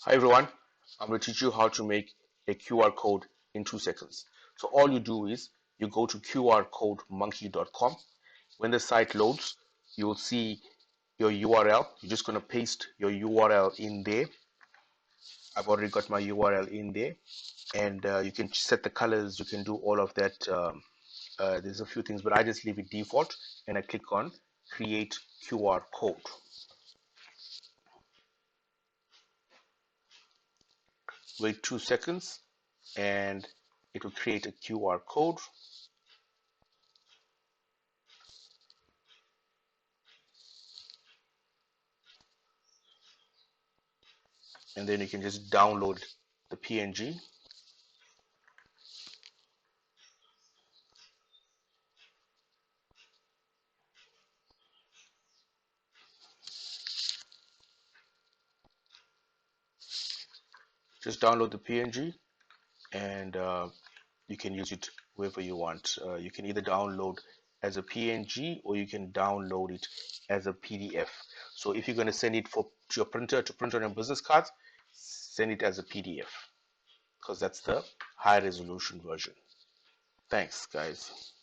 Hi everyone, I'm going to teach you how to make a QR code in 2 seconds. So all you do is you go to qrcodemonkey.com. When the site loads, you'll see your URL. You're just going to paste your URL in there. I've already got my URL in there, and you can set the colors. You can do all of that. There's a few things, but I just leave it default, and I click on create QR code. Wait 2 seconds, and it will create a QR code. And then you can just download the PNG. Just download the PNG, and you can use it wherever you want. You can either download as a PNG or you can download it as a PDF. So if you're going to send it to your printer to print on your business cards, send it as a PDF because that's the high resolution version. Thanks, guys.